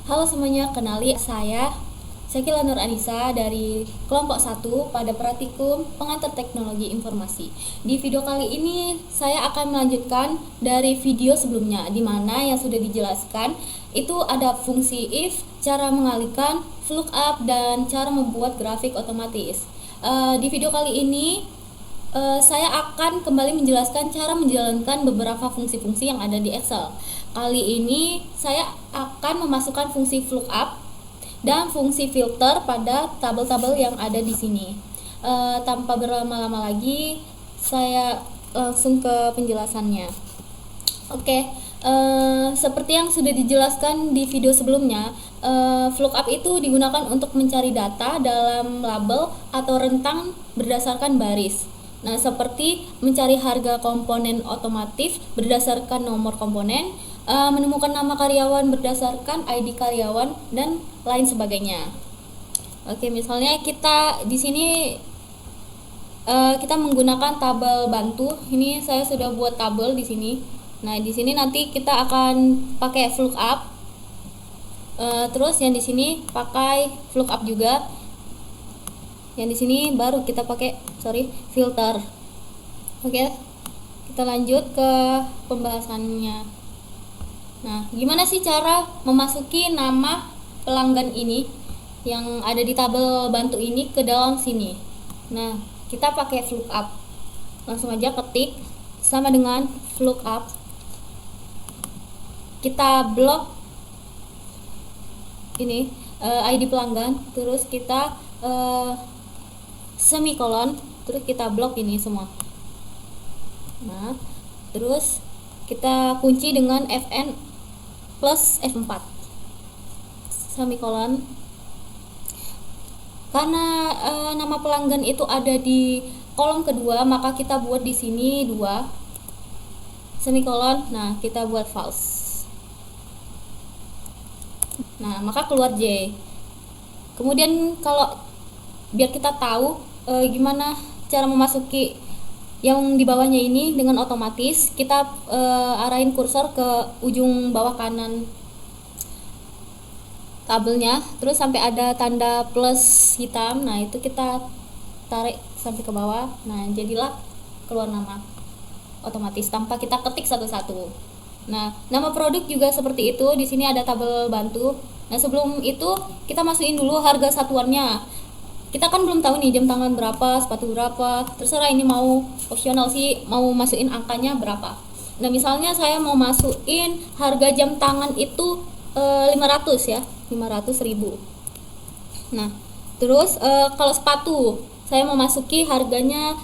Halo semuanya, kenali saya Syakila Nur Anissa dari kelompok 1 pada praktikum pengantar teknologi informasi. Di video kali ini saya akan melanjutkan dari video sebelumnya, di mana yang sudah dijelaskan itu ada fungsi if, cara mengalihkan, lookup, dan cara membuat grafik otomatis. Di video kali ini saya akan kembali menjelaskan cara menjalankan beberapa fungsi-fungsi yang ada di Excel. Kali ini saya akan memasukkan fungsi lookup dan fungsi filter pada tabel-tabel yang ada di sini. Tanpa berlama-lama lagi, saya langsung ke penjelasannya. Oke, seperti yang sudah dijelaskan di video sebelumnya, lookup itu digunakan untuk mencari data dalam label atau rentang berdasarkan baris. Nah, seperti mencari harga komponen otomotif berdasarkan nomor komponen, menemukan nama karyawan berdasarkan ID karyawan, dan lain sebagainya. Oke, misalnya kita di sini kita menggunakan tabel bantu. Ini saya sudah buat tabel di sini. Nah, di sini nanti kita akan pakai lookup. Terus yang di sini pakai lookup juga. Yang di sini baru kita pakai filter. Oke, kita lanjut ke pembahasannya. Nah, gimana sih cara memasuki nama pelanggan ini yang ada di tabel bantu ini ke dalam sini? Nah, kita pakai lookup. Langsung aja ketik sama dengan lookup. Kita blok ini ID pelanggan, terus kita semikolon, terus kita blok ini semua. Nah, terus kita kunci dengan Fn plus F4 semikolon. Karena nama pelanggan itu ada di kolom kedua, maka kita buat di sini 2 semikolon. Nah, kita buat false. Nah, maka keluar J. Kemudian kalau biar kita tahu gimana cara memasuki yang di bawahnya ini dengan otomatis, kita arahin kursor ke ujung bawah kanan tabelnya, terus sampai ada tanda plus hitam. Nah, itu kita tarik sampai ke bawah. Nah, jadilah keluar nama otomatis tanpa kita ketik satu-satu. Nah, nama produk juga seperti itu. Di sini ada tabel bantu. Nah, sebelum itu kita masukin dulu harga satuannya. Kita kan belum tahu nih jam tangan berapa, sepatu berapa, terserah, ini mau opsional sih, mau masukin angkanya berapa. Nah, misalnya saya mau masukin harga jam tangan itu 500 ya, 500.000. Nah, terus kalau sepatu saya mau masuki harganya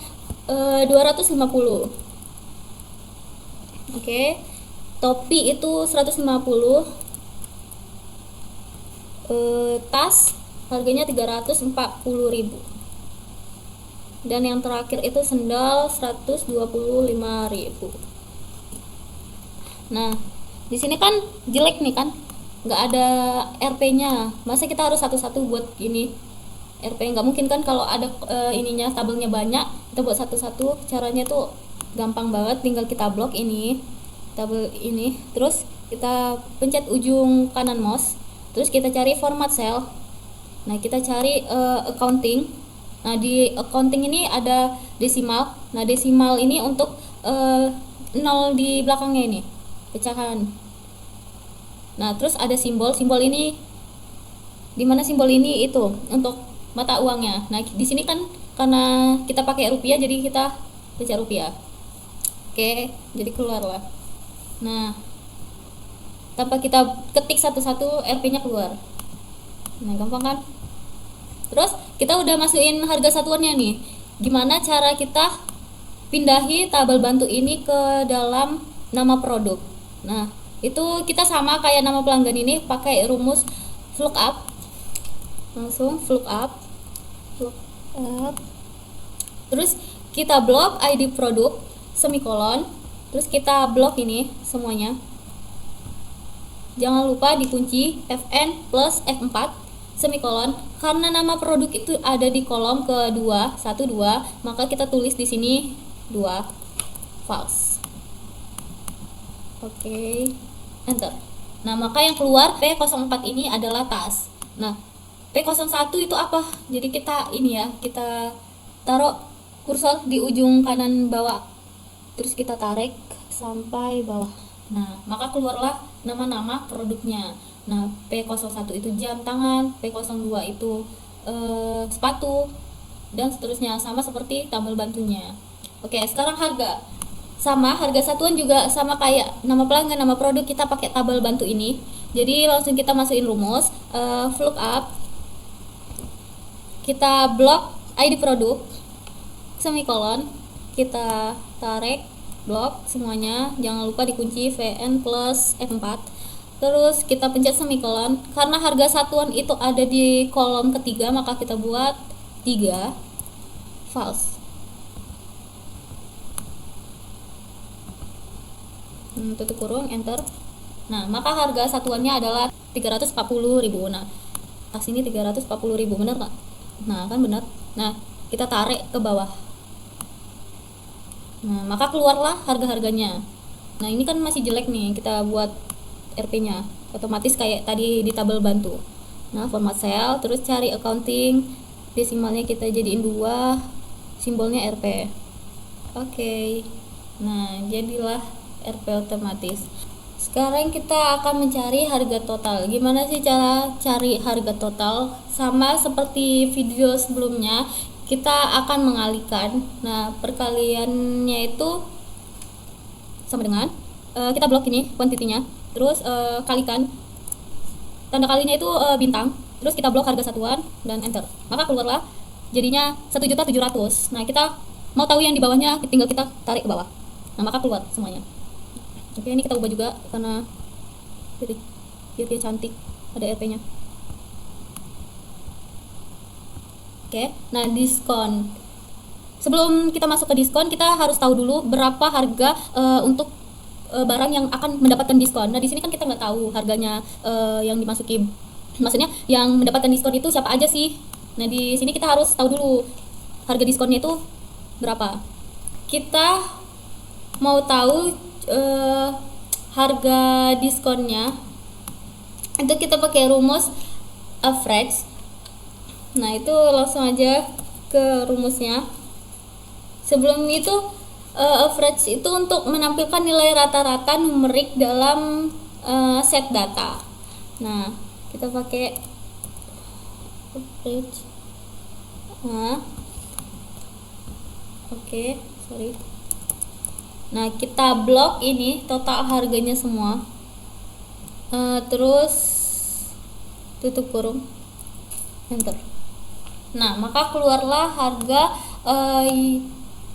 250. Oke. Topi itu 150. Tas harganya 340.000. Dan yang terakhir itu sendal 125.000. Nah, di sini kan jelek nih kan, nggak ada RP-nya. Masa kita harus satu-satu buat ini RP? Nggak mungkin kan kalau ada ininya, tabelnya banyak, kita buat satu-satu. Caranya tuh gampang banget, tinggal kita blok ini tabel ini, terus kita pencet ujung kanan mouse, terus kita cari format cell. Nah, kita cari accounting. Nah, di accounting ini ada desimal. Nah, desimal ini untuk 0 di belakangnya ini, pecahan. Nah, terus ada simbol. Simbol ini, dimana simbol ini itu untuk mata uangnya. Nah, di sini kan karena kita pakai rupiah, jadi kita pencet rupiah. Oke, jadi keluar lah. Nah, tanpa kita ketik satu-satu, RP-nya keluar. Nah, gampang kan? Terus kita udah masukin harga satuannya nih. Gimana cara kita pindahi tabel bantu ini ke dalam nama produk? Nah, itu kita sama kayak nama pelanggan ini, pakai rumus lookup. Langsung lookup. Terus kita blok ID produk semikolon. Terus kita blok ini semuanya. Jangan lupa dikunci Fn plus F4 semikolon. Karena nama produk itu ada di kolom kedua, 1, 2, maka kita tulis di sini 2 false. Oke, enter. Nah, maka yang keluar P04 ini adalah tas. Nah, P01 itu apa? Jadi kita ini ya, kita taruh kursor di ujung kanan bawah. Terus kita tarik sampai bawah. Nah, maka keluarlah nama-nama produknya. Nah, P01 itu jam tangan, P02 itu sepatu, dan seterusnya, sama seperti tabel bantunya. Oke, sekarang harga. Sama, harga satuan juga sama kayak nama pelanggan, nama produk, kita pakai tabel bantu ini. Jadi langsung kita masukin rumus, lookup, kita blok ID produk, semikolon, kita tarik blok semuanya, jangan lupa dikunci VN plus F4. Terus kita pencet semikolon. Karena harga satuan itu ada di kolom ketiga, maka kita buat 3 false. Tutup kurung, enter. Nah, maka harga satuannya adalah 340.000. Nah, tas ini 340.000, benar nggak? Nah, kan benar. Nah, kita tarik ke bawah. Nah, maka keluarlah harga-harganya. Nah, ini kan masih jelek nih, kita buat RP-nya. Otomatis kayak tadi di tabel bantu. Nah, format cell, terus cari accounting, desimalnya kita jadiin 2, simbolnya RP. Oke. Nah, jadilah RP otomatis. Sekarang kita akan mencari harga total. Gimana sih cara cari harga total? Sama seperti video sebelumnya, kita akan mengalihkan. Nah, perkaliannya itu sama dengan kita blok ini kuantitinya, terus kalikan, tanda kalinya itu bintang, terus kita blok harga satuan dan enter. Maka keluarlah jadinya 1.700.000. Nah, kita mau tahu yang di bawahnya, tinggal kita tarik ke bawah. Nah, maka keluar semuanya. Oke, ini kita ubah juga karena biar dia cantik, ada RP-nya. Oke, nah diskon. Sebelum kita masuk ke diskon, kita harus tahu dulu berapa harga untuk barang yang akan mendapatkan diskon. Nah, di sini kan kita nggak tahu harganya yang dimasuki. Maksudnya yang mendapatkan diskon itu siapa aja sih? Nah, di sini kita harus tahu dulu harga diskonnya itu berapa. Kita mau tahu harga diskonnya itu kita pakai rumus average. Nah, itu langsung aja ke rumusnya. Sebelum itu average itu untuk menampilkan nilai rata-rata numerik dalam set data. Nah, kita pakai average. Nah, oke, sorry. Nah, kita blok ini total harganya semua, terus tutup kurung, enter. Nah, maka keluarlah harga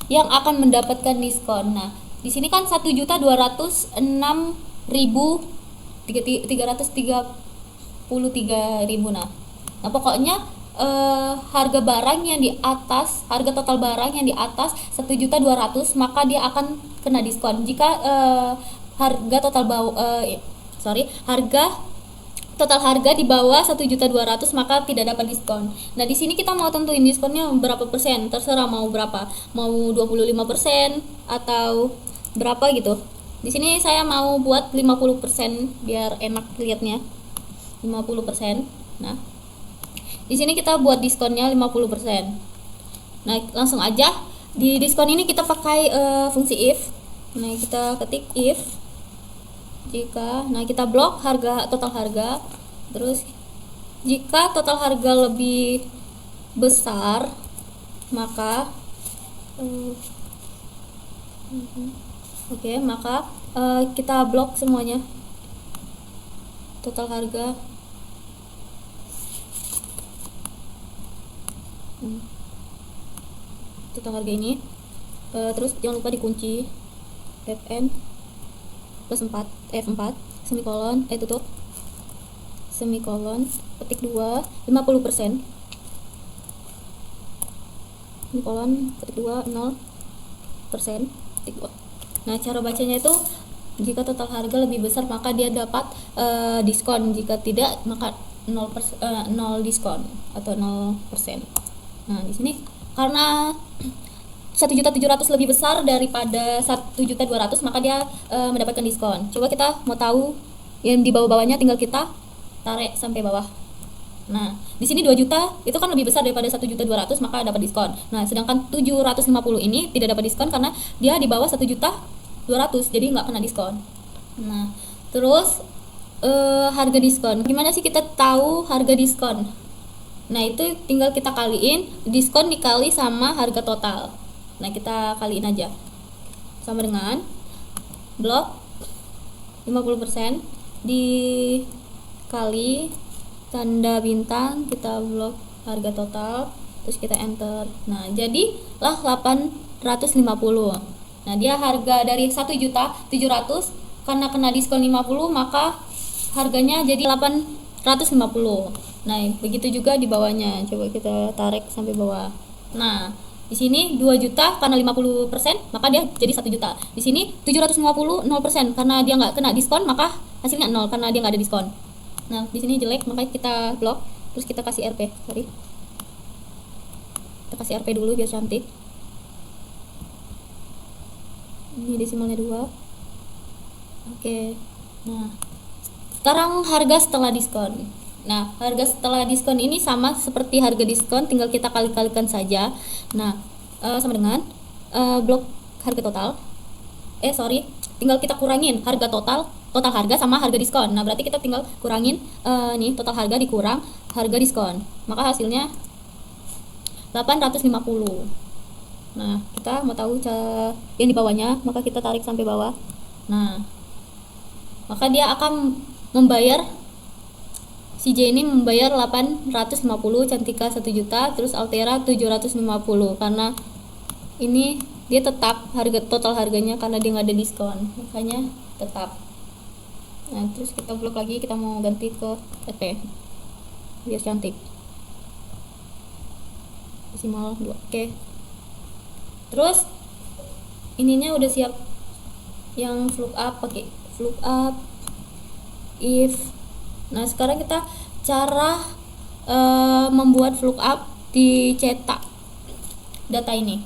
yang akan mendapatkan diskon. Nah, di sini kan 1.206.333.000. Nah, pokoknya harga barang yang di atas, harga total barang yang di atas 1.200.000, maka dia akan kena diskon. Jika harga total harga total harga di bawah 1.200.000, maka tidak dapat diskon. Nah, di sini kita mau tentuin diskonnya berapa persen, terserah mau berapa, mau 25% atau berapa gitu. Di sini saya mau buat 50% biar enak lihatnya. 50%. Nah, di sini kita buat diskonnya 50%. Nah, langsung aja di diskon ini kita pakai fungsi if. Nah, kita ketik if jika, nah kita blok harga, total harga. Terus jika total harga lebih besar, maka maka kita blok semuanya. Total harga ini, terus jangan lupa dikunci Fn plus 4 F4 semikolon, tutup semikolon, petik 2 50%, semikolon, petik 2 0%, petik 2. Nah, cara bacanya itu jika total harga lebih besar maka dia dapat diskon, jika tidak maka 0 diskon atau 0%. Nah, di sini karena 1.700.000 lebih besar daripada 1.200.000, maka dia mendapatkan diskon. Coba kita mau tahu Yang di bawah-bawahnya tinggal kita tarik sampai bawah. Nah, di sini 2 juta itu kan lebih besar daripada 1.200.000, maka dapat diskon. Nah, sedangkan 750 ini tidak dapat diskon karena dia di bawah 1.200.000, jadi nggak kena diskon. Nah, terus harga diskon. Gimana sih kita tahu harga diskon? Nah, itu tinggal kita kaliin diskon dikali sama harga total. Nah, kita kaliin aja. Sama dengan blok 50% dikali tanda bintang, kita blok harga total, terus kita enter. Nah, jadilah 850. Nah, dia harga dari 1.700.000, karena kena diskon 50, maka harganya jadi 850. Nah, begitu juga di bawahnya. Coba kita tarik sampai bawah. Nah, di sini 2 juta karena 50%, maka dia jadi 1 juta. Di sini 750 0%, karena dia nggak kena diskon, maka hasilnya 0 karena dia nggak ada diskon. Nah, di sini jelek, makanya kita blok, terus kita kasih RP. Kita kasih RP dulu biar cantik. Ini desimalnya 2. Oke. Nah, sekarang harga setelah diskon. Nah, harga setelah diskon ini sama seperti harga diskon, tinggal kita kali-kalikan saja. Nah, sama dengan blok harga total. Tinggal kita kurangin harga total harga sama harga diskon. Nah, berarti kita tinggal kurangin nih total harga dikurang harga diskon. Maka hasilnya 850. Nah, kita mau tahu yang di bawahnya, maka kita tarik sampai bawah. Nah, maka dia akan membayar, si J ini membayar 850, Cantika 1 juta, terus Altera 750, karena ini dia tetap harga total harganya karena dia nggak ada diskon, makanya tetap. Nah, terus kita blok lagi, kita mau ganti ke RP biar cantik, desimal 2. Oke. Terus ininya udah siap, yang lookup pakai lookup if. Nah, sekarang kita cara membuat lookup dicetak data ini.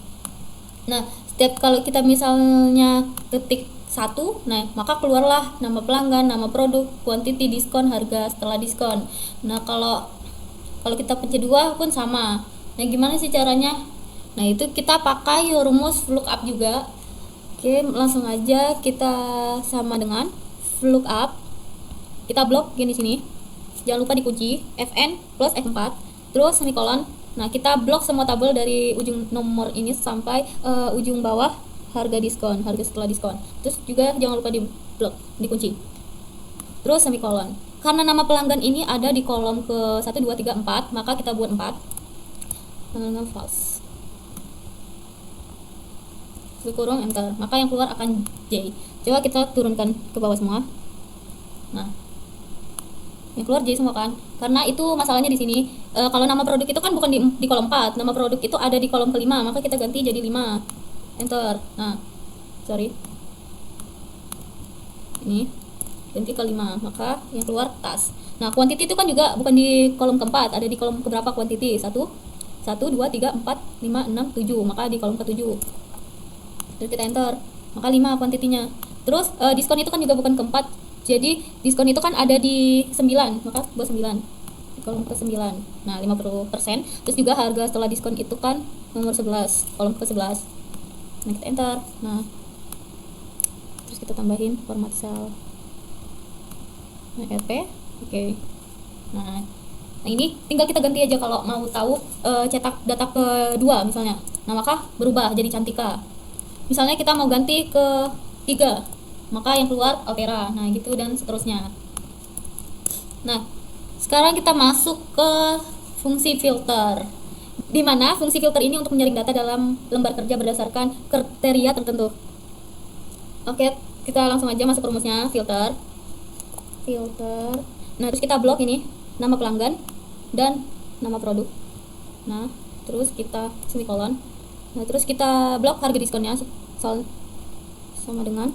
Nah, setiap kalau kita misalnya ketik 1, nah maka keluarlah nama pelanggan, nama produk, quantity, diskon, harga setelah diskon. Nah, kalau kita pencet 2 pun sama. Nah, gimana sih caranya? Nah, itu kita pakai rumus lookup juga. Oke, langsung aja kita sama dengan lookup. Kita blok gini sini. Jangan lupa dikunci Fn plus F4 terus semikolon. Nah, kita blok semua tabel dari ujung nomor ini sampai ujung bawah harga diskon, harga setelah diskon. Terus juga jangan lupa di blok, dikunci. Terus semikolon. Karena nama pelanggan ini ada di kolom ke 1 2 3 4, maka kita buat 4. Dengan false. Kurung enter, maka yang keluar akan J. Coba kita turunkan ke bawah semua. Nah, yang keluar J semua kan, karena itu masalahnya di sini. Kalau nama produk itu kan bukan di kolom 4, nama produk itu ada di kolom ke-5, maka kita ganti jadi 5. Enter. Nah, ini ganti ke 5, maka yang keluar tas. Nah, quantity itu kan juga bukan di kolom ke-4, ada di kolom keberapa quantity? 1 2 3 4 5 6 7, maka di kolom ke-7. Terus kita enter, maka 5 kuantitinya. Terus diskon itu kan juga bukan ke-4, jadi diskon itu kan ada di 9, maka buat 9 di kolom ke-9. Nah, 50%. Terus juga harga setelah diskon itu kan nomor 11, kolom ke-11. Nah, kita enter. Nah, terus kita tambahin format cell. Nah, RP. Oke. Nah, ini tinggal kita ganti aja kalau mau tahu cetak data kedua misalnya. Nah, maka berubah jadi Cantika. Misalnya kita mau ganti ke 3, maka yang keluar Altera. Nah, gitu dan seterusnya. Nah, sekarang kita masuk ke fungsi filter, di mana fungsi filter ini untuk menyaring data dalam lembar kerja berdasarkan kriteria tertentu. Oke, kita langsung aja masuk rumusnya. Filter. Nah, terus kita blok ini nama pelanggan dan nama produk. Nah, terus kita semikolon. Nah, terus kita blok harga diskonnya sama dengan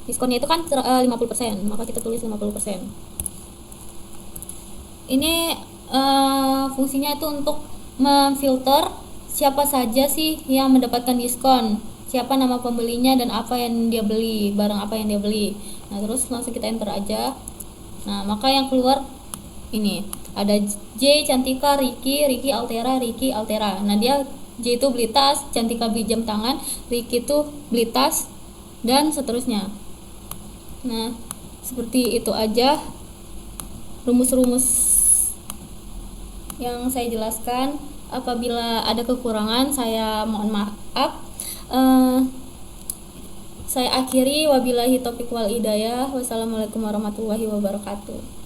diskonnya itu kan 50%, maka kita tulis 50%. Ini fungsinya itu untuk memfilter siapa saja sih yang mendapatkan diskon. siapa nama pembelinya dan apa yang dia beli, barang apa yang dia beli. Nah terus langsung kita enter aja. Nah maka yang keluar ini ada J Cantika Ricky Altera Ricky Altera. Nah dia J itu beli tas, Cantika beli jam tangan, Ricky itu beli tas, dan seterusnya. Nah seperti itu aja rumus-rumus yang saya jelaskan. Apabila ada kekurangan saya mohon maaf. Saya akhiri, wabillahi taufiq wal hidayah. Wassalamualaikum warahmatullahi wabarakatuh.